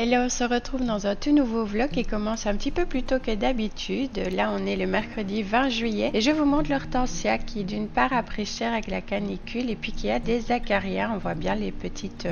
là, on se retrouve dans un tout nouveau vlog qui commence un petit peu plus tôt que d'habitude. Là, on est le mercredi 20 juillet et je vous montre l'hortensia qui d'une part a pris cher avec la canicule et puis qui a des acariens. On voit bien les petites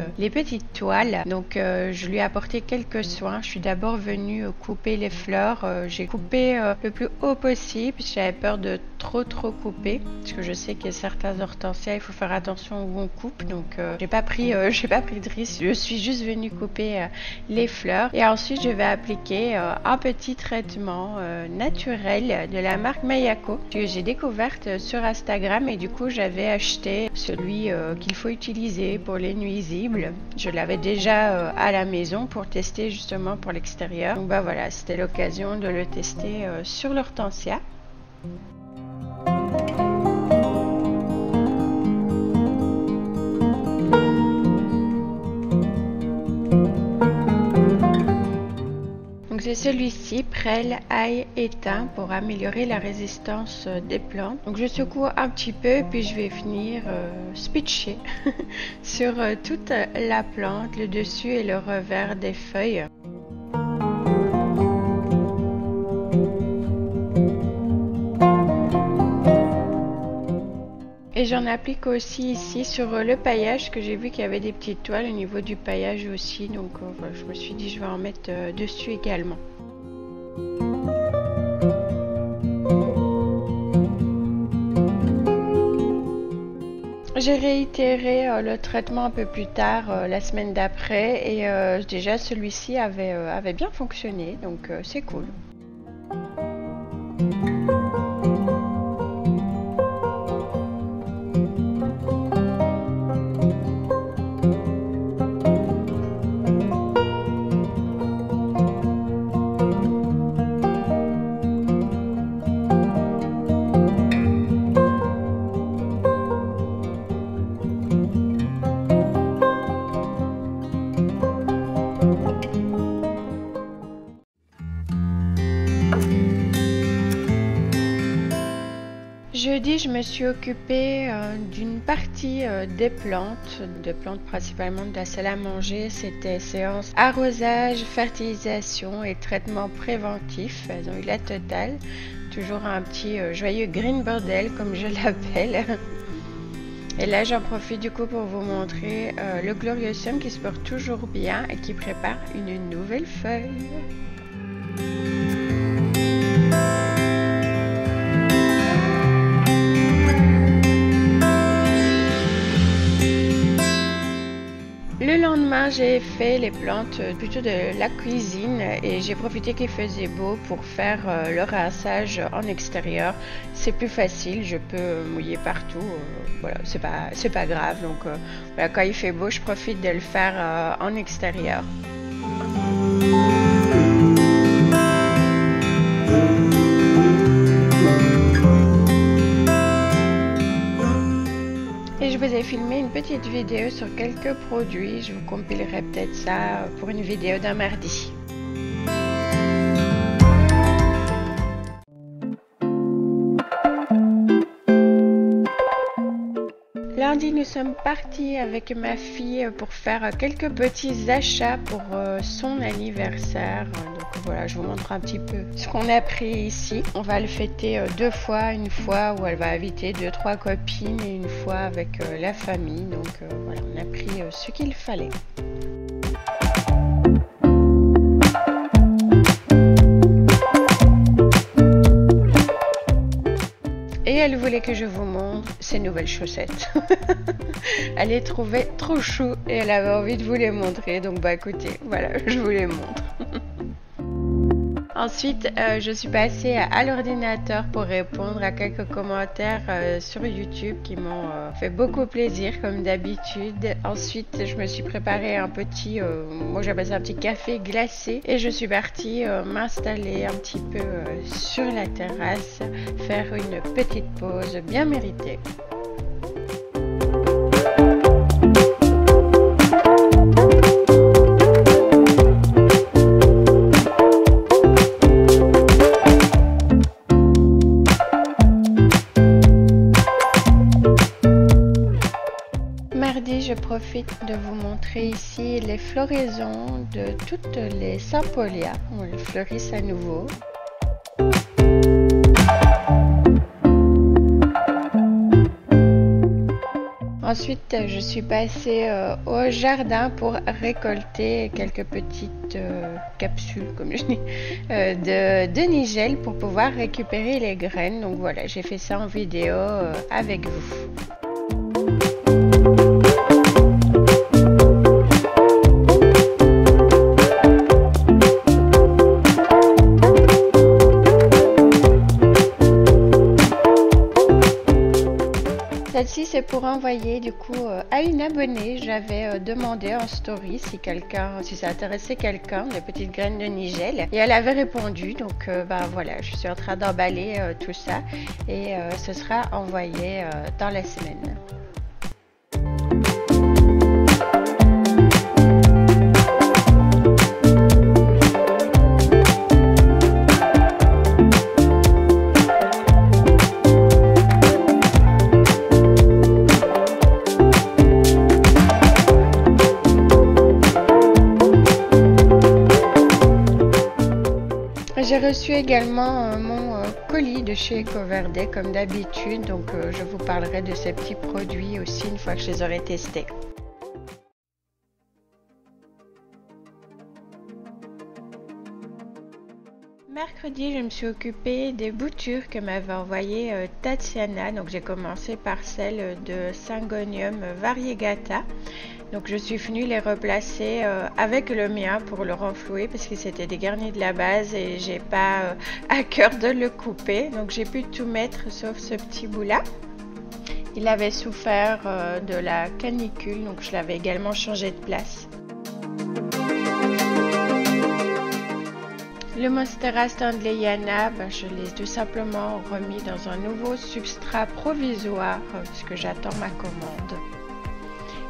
toiles. Donc, je lui ai apporté quelques soins. Je suis d'abord venue couper les fleurs. J'ai coupé le plus haut possible. J'avais peur de trop couper parce que je sais qu'il y a certains hortensias, il faut faire attention où on coupe. Donc, j'ai pas pris de risque. Je suis juste venue couper les fleurs et ensuite je vais appliquer un petit traitement naturel de la marque Mayako que j'ai découverte sur Instagram et du coup j'avais acheté celui qu'il faut utiliser pour les nuisibles. Je l'avais déjà à la maison pour tester justement pour l'extérieur. Donc bah voilà, c'était l'occasion de le tester sur l'hortensia. C'est celui-ci, Prêle, ail et thym pour améliorer la résistance des plantes. Donc je secoue un petit peu puis je vais venir spitcher sur toute la plante, le dessus et le revers des feuilles. Et j'en applique aussi ici sur le paillage que j'ai vu qu'il y avait des petites toiles au niveau du paillage aussi. Donc voilà, je me suis dit je vais en mettre dessus également. J'ai réitéré le traitement un peu plus tard la semaine d'après et déjà celui-ci avait bien fonctionné. Donc c'est cool. Jeudi, je me suis occupée d'une partie des plantes, principalement de la salle à manger. C'était séance arrosage, fertilisation et traitement préventif. Elles ont eu la totale. Toujours un petit joyeux green bordel comme je l'appelle. Et là, j'en profite du coup pour vous montrer le Gloriosum qui se porte toujours bien et qui prépare une nouvelle feuille. Le lendemain, j'ai fait les plantes plutôt de la cuisine et j'ai profité qu'il faisait beau pour faire le rinçage en extérieur. C'est plus facile, je peux mouiller partout, voilà, c'est pas grave. Donc voilà, quand il fait beau, je profite de le faire en extérieur. Et je vous ai filmé une petite vidéo sur quelques produits. Je vous compilerai peut-être ça pour une vidéo d'un mardi. Lundi, nous sommes partis avec ma fille pour faire quelques petits achats pour son anniversaire. Donc voilà, je vous montre un petit peu ce qu'on a pris ici. On va le fêter deux fois, une fois où elle va inviter 2-3 copines et une fois avec la famille. Donc voilà, on a pris ce qu'il fallait. Et elle voulait que je vous montre ses nouvelles chaussettes. Elle les trouvait trop chou et elle avait envie de vous les montrer. Donc bah écoutez, voilà, je vous les montre. Ensuite, je suis passée à l'ordinateur pour répondre à quelques commentaires sur YouTube qui m'ont fait beaucoup plaisir comme d'habitude. Ensuite, je me suis préparé un petit, moi j'appelle ça un petit café glacé et je suis partie m'installer un petit peu sur la terrasse, faire une petite pause bien méritée. profite de vous montrer ici les floraisons de toutes les Saint-Paulia. Elles fleurissent à nouveau. Ensuite, je suis passée au jardin pour récolter quelques petites capsules, comme je dis, de nigel pour pouvoir récupérer les graines. Donc voilà, j'ai fait ça en vidéo avec vous. Celle-ci, c'est pour envoyer du coup à une abonnée. J'avais demandé en story si ça intéressait quelqu'un, des petites graines de nigel, et elle avait répondu. Donc voilà, je suis en train d'emballer tout ça et ce sera envoyé dans la semaine. J'ai reçu également mon colis de chez EcoVerde comme d'habitude, donc je vous parlerai de ces petits produits aussi une fois que je les aurai testés. Mercredi, je me suis occupée des boutures que m'avait envoyées Tatiana. Donc j'ai commencé par celle de Syngonium variegata. Donc je suis venue les replacer avec le mien pour le renflouer parce que c'était des garnis de la base et j'ai pas à cœur de le couper. Donc j'ai pu tout mettre sauf ce petit bout là. Il avait souffert de la canicule, donc je l'avais également changé de place. Le Monstera Standleyana, je l'ai tout simplement remis dans un nouveau substrat provisoire puisque j'attends ma commande.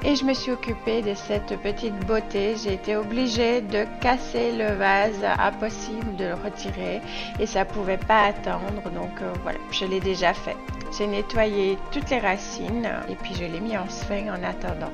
Et je me suis occupée de cette petite beauté. J'ai été obligée de casser le vase, impossible de le retirer et ça pouvait pas attendre. Donc voilà, je l'ai déjà fait. J'ai nettoyé toutes les racines et puis je l'ai mis en sphère en attendant.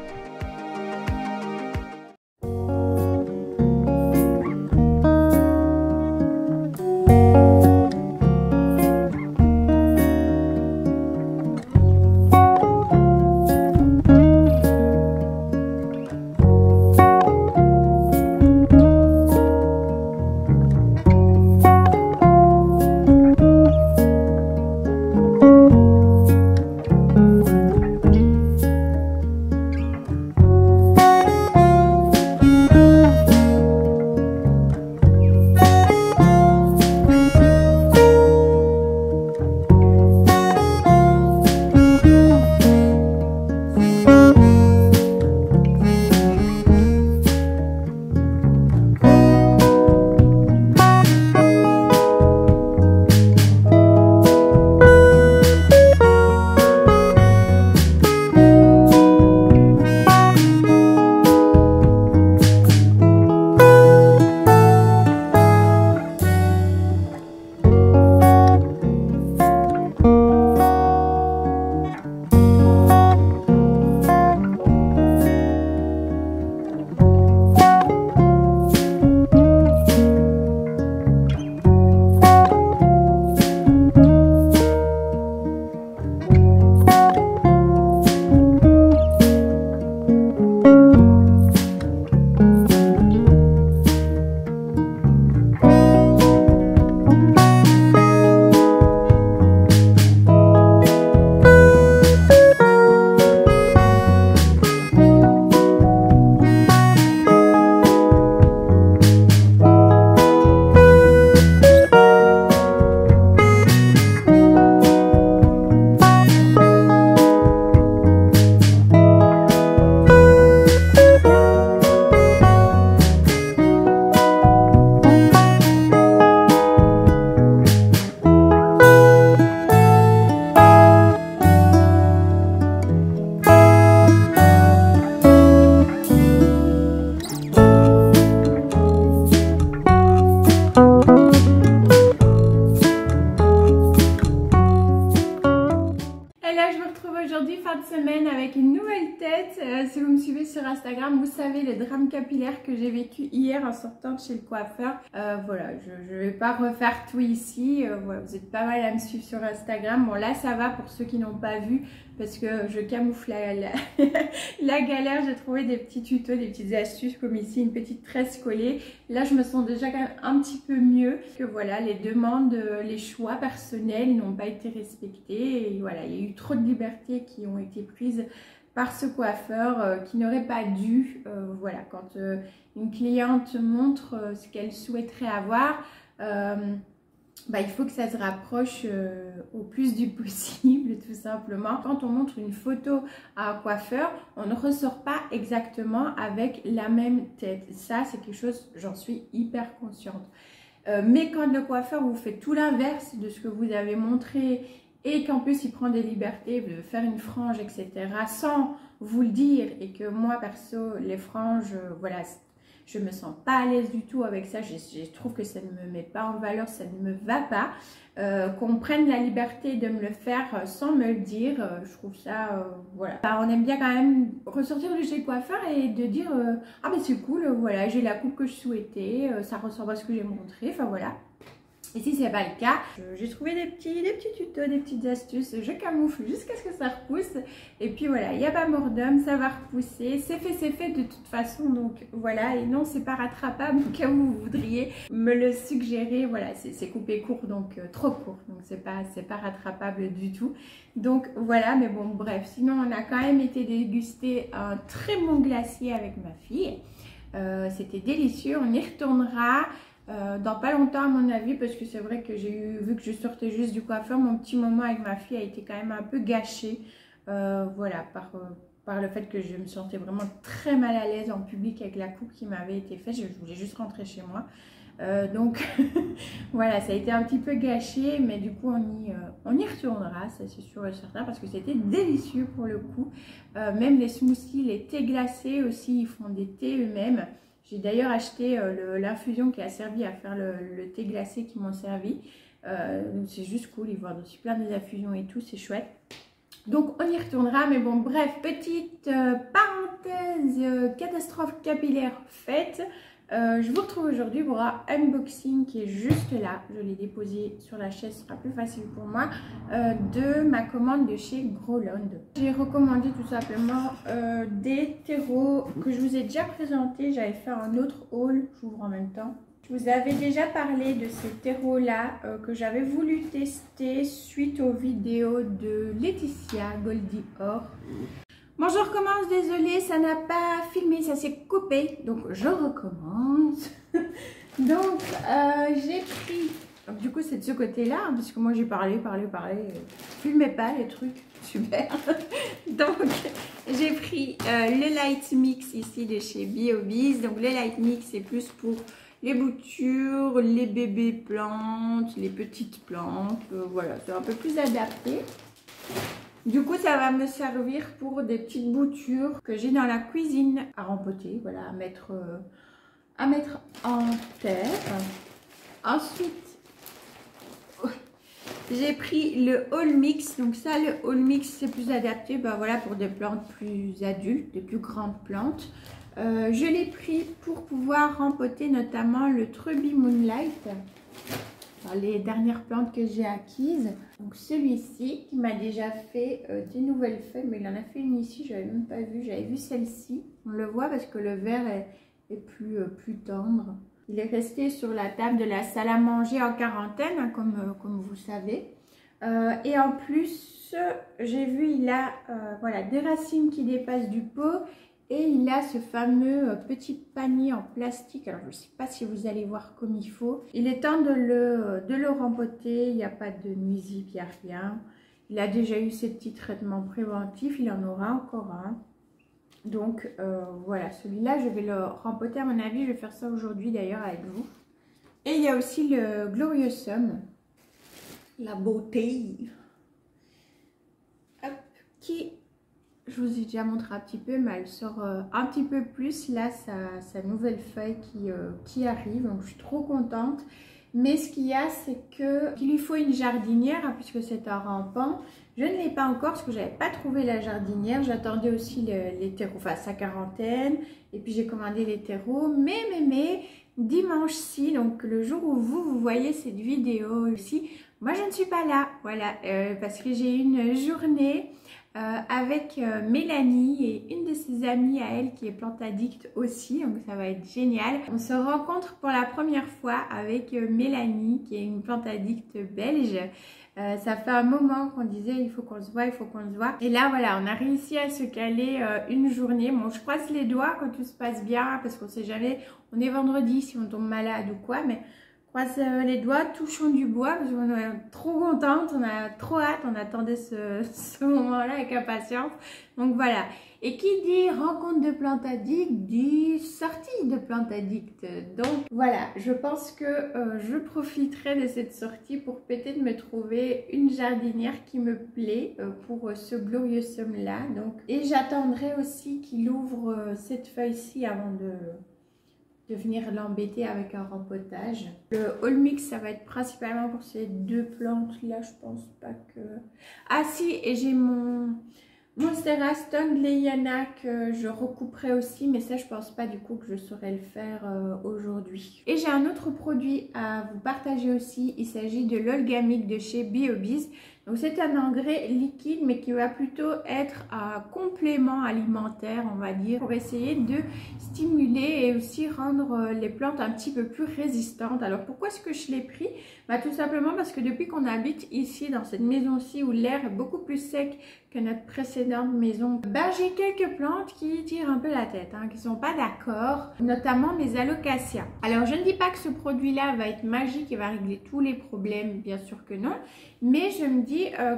aujourd'hui, fin de semaine, avec une nouvelle tête. Si vous me suivez sur Instagram, vous savez le drame capillaire que j'ai vécu hier en sortant de chez le coiffeur. Voilà, je ne vais pas refaire tout ici. Voilà, vous êtes pas mal à me suivre sur Instagram. Bon là ça va pour ceux qui n'ont pas vu, parce que je camoufle la galère. J'ai trouvé des petits tutos, des petites astuces comme ici, une petite tresse collée. Là je me sens déjà quand même un petit peu mieux. Que voilà, les demandes, les choix personnels n'ont pas été respectés. Et voilà, il y a eu trop de libertés qui ont été prises par ce coiffeur qui n'aurait pas dû. Voilà, quand une cliente montre ce qu'elle souhaiterait avoir, il faut que ça se rapproche au plus du possible, tout simplement. Quand on montre une photo à un coiffeur, on ne ressort pas exactement avec la même tête. Ça, c'est quelque chose, j'en suis hyper consciente. Mais quand le coiffeur vous fait tout l'inverse de ce que vous avez montré et qu'en plus il prend des libertés de faire une frange, etc., sans vous le dire, et que moi, perso, les franges, voilà, je me sens pas à l'aise du tout avec ça. Je trouve que ça ne me met pas en valeur, ça ne me va pas. Qu'on prenne la liberté de me le faire sans me le dire, je trouve ça, voilà. On aime bien quand même ressortir de chez le coiffeur et de dire ah mais c'est cool, voilà, j'ai la coupe que je souhaitais, ça ressemble à ce que j'ai montré, enfin voilà. Et si c'est pas le cas, j'ai trouvé des petits tutos, des petites astuces. Je camoufle jusqu'à ce que ça repousse. Et puis voilà, il n'y a pas mort d'homme, ça va repousser. C'est fait de toute façon. Donc voilà, et non, c'est pas rattrapable. Au cas où vous voudriez me le suggérer, voilà, c'est coupé court, donc trop court. Donc c'est pas rattrapable du tout. Donc voilà, mais bon, bref. Sinon, on a quand même été déguster un très bon glacier avec ma fille. C'était délicieux, on y retournera. Dans pas longtemps à mon avis, parce que c'est vrai que vu que je sortais juste du coiffeur, mon petit moment avec ma fille a été quand même un peu gâché, voilà, par le fait que je me sentais vraiment très mal à l'aise en public avec la coupe qui m'avait été faite. Je voulais juste rentrer chez moi, donc voilà, ça a été un petit peu gâché, mais du coup on y retournera, ça c'est sûr et certain, parce que c'était délicieux pour le coup. Même les smoothies, les thés glacés aussi, ils font des thés eux-mêmes. J'ai d'ailleurs acheté l'infusion qui a servi à faire le thé glacé qui m'ont servi. Donc c'est juste cool, ils vendent aussi plein des infusions et tout, c'est chouette. Donc on y retournera, mais bon bref, petite parenthèse catastrophe capillaire faite. Je vous retrouve aujourd'hui pour un unboxing qui est juste là. Je l'ai déposé sur la chaise, ce sera plus facile pour moi. De ma commande de chez Growland. J'ai recommandé tout simplement des terreaux que je vous ai déjà présentés. J'avais fait un autre haul, j'ouvre en même temps. Je vous avais déjà parlé de ces terreaux là que j'avais voulu tester suite aux vidéos de Laetitia Goldie Or. Bon, je recommence, désolée, ça n'a pas filmé, ça s'est coupé, donc je recommence. Donc, j'ai pris, donc, du coup c'est de ce côté-là, hein, parce que moi j'ai parlé, filmez pas les trucs, super. Donc, j'ai pris le Light Mix ici de chez BioBiz. Donc, le Light Mix c'est plus pour les boutures, les bébés plantes, les petites plantes, voilà, c'est un peu plus adapté. Du coup, ça va me servir pour des petites boutures que j'ai dans la cuisine à rempoter, voilà, à mettre en terre. Ensuite, j'ai pris le All Mix. Donc ça, le All Mix, c'est plus adapté, voilà, pour des plantes plus adultes, des plus grandes plantes. Je l'ai pris pour pouvoir rempoter notamment le Truby Moonlight. Les dernières plantes que j'ai acquises. Donc celui-ci qui m'a déjà fait des nouvelles feuilles, mais il en a fait une ici, j'avais même pas vu, j'avais vu celle-ci. On le voit parce que le vert est plus tendre. Il est resté sur la table de la salle à manger en quarantaine, hein, comme vous savez. Et en plus, j'ai vu, il a voilà, des racines qui dépassent du pot. Et il a ce fameux petit panier en plastique. Alors, je ne sais pas si vous allez voir comme il faut. Il est temps de le rempoter. Il n'y a pas de nuisible, il n'y a rien. Il a déjà eu ses petits traitements préventifs. Il en aura encore un. Donc, voilà. Celui-là, je vais le rempoter. À mon avis, je vais faire ça aujourd'hui d'ailleurs avec vous. Et il y a aussi le Gloriosum. La beauté. Hop. Qui... Je vous ai déjà montré un petit peu, mais elle sort un petit peu plus. Là, sa nouvelle feuille qui arrive. Donc, je suis trop contente. Mais ce qu'il y a, c'est qu'il lui faut une jardinière, hein, puisque c'est un rampant. Je ne l'ai pas encore parce que je n'avais pas trouvé la jardinière. J'attendais aussi les terreaux, enfin sa quarantaine. Et puis j'ai commandé les terreaux. Mais, dimanche-ci, donc le jour où vous voyez cette vidéo aussi, moi je ne suis pas là. Voilà, parce que j'ai une journée avec Mélanie et une de ses amies à elle qui est plante addict aussi, donc ça va être génial. On se rencontre pour la première fois avec Mélanie qui est une plante addict belge. Ça fait un moment qu'on disait il faut qu'on se voit, il faut qu'on se voit. Et là voilà, on a réussi à se caler une journée. Bon, je croise les doigts quand tout se passe bien parce qu'on sait jamais, on est vendredi si on tombe malade ou quoi, mais croise les doigts, touchons du bois parce qu'on est trop contente, on a trop hâte, on attendait ce moment-là avec impatience. Donc voilà. Et qui dit rencontre de plantes addicts dit sortie de plantes addicts. Donc voilà, je pense que je profiterai de cette sortie pour peut-être me trouver une jardinière qui me plaît pour ce gloriosum-là. Donc, et j'attendrai aussi qu'il ouvre cette feuille-ci avant de venir l'embêter avec un rempotage. Le All Mix, ça va être principalement pour ces deux plantes là, je pense pas que... Ah si, et j'ai mon Monstera Stone Leyana que je recouperai aussi, mais ça je pense pas du coup que je saurais le faire aujourd'hui. Et j'ai un autre produit à vous partager aussi, il s'agit de l'Olgamic de chez BioBiz. Donc c'est un engrais liquide mais qui va plutôt être un complément alimentaire, on va dire, pour essayer de stimuler et aussi rendre les plantes un petit peu plus résistantes. Alors pourquoi est-ce que je l'ai pris? Bah, tout simplement parce que depuis qu'on habite ici dans cette maison-ci où l'air est beaucoup plus sec que notre précédente maison, bah, j'ai quelques plantes qui tirent un peu la tête, hein, qui sont pas d'accord, notamment mes alocasias. Alors je ne dis pas que ce produit-là va être magique et va régler tous les problèmes, bien sûr que non, mais je me dis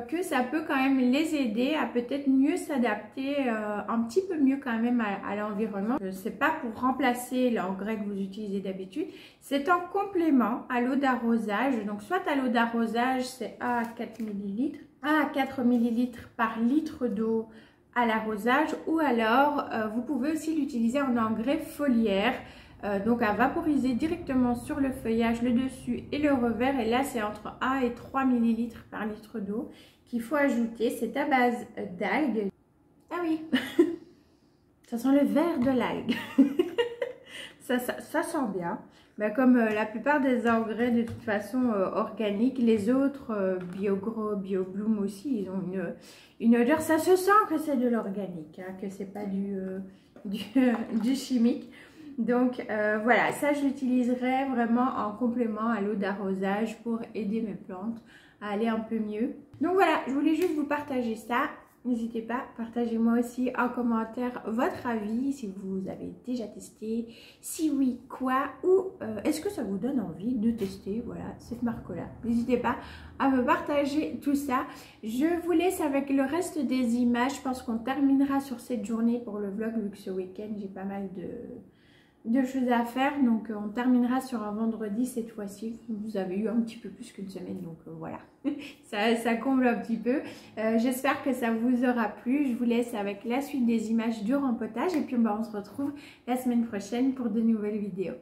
que ça peut quand même les aider à peut-être mieux s'adapter un petit peu mieux quand même à l'environnement. C'est pas pour remplacer l'engrais que vous utilisez d'habitude, c'est en complément à l'eau d'arrosage. Donc soit à l'eau d'arrosage c'est 1 à 4 ml, 1 à 4 ml par litre d'eau à l'arrosage, ou alors vous pouvez aussi l'utiliser en engrais foliaire. Donc à vaporiser directement sur le feuillage, le dessus et le revers. Et là, c'est entre 1 et 3 ml par litre d'eau qu'il faut ajouter. C'est à base d'algues. Ah oui, ça sent le vert de l'algue. ça sent bien. Ben, comme la plupart des engrais de toute façon organiques, les autres BioGro, BioBloom aussi, ils ont une odeur. Ça se sent que c'est de l'organique, hein, que c'est pas du chimique. Donc voilà, ça je l'utiliserai vraiment en complément à l'eau d'arrosage pour aider mes plantes à aller un peu mieux. Donc voilà, je voulais juste vous partager ça. N'hésitez pas, partagez-moi aussi en commentaire votre avis, si vous avez déjà testé, si oui, quoi, ou est-ce que ça vous donne envie de tester, voilà, cette marque-là. N'hésitez pas à me partager tout ça. Je vous laisse avec le reste des images. Je pense qu'on terminera sur cette journée pour le vlog, vu que ce week-end, j'ai pas mal de choses à faire, donc on terminera sur un vendredi cette fois-ci. Vous avez eu un petit peu plus qu'une semaine, donc voilà, ça comble un petit peu. J'espère que ça vous aura plu. Je vous laisse avec la suite des images du rempotage et puis on se retrouve la semaine prochaine pour de nouvelles vidéos.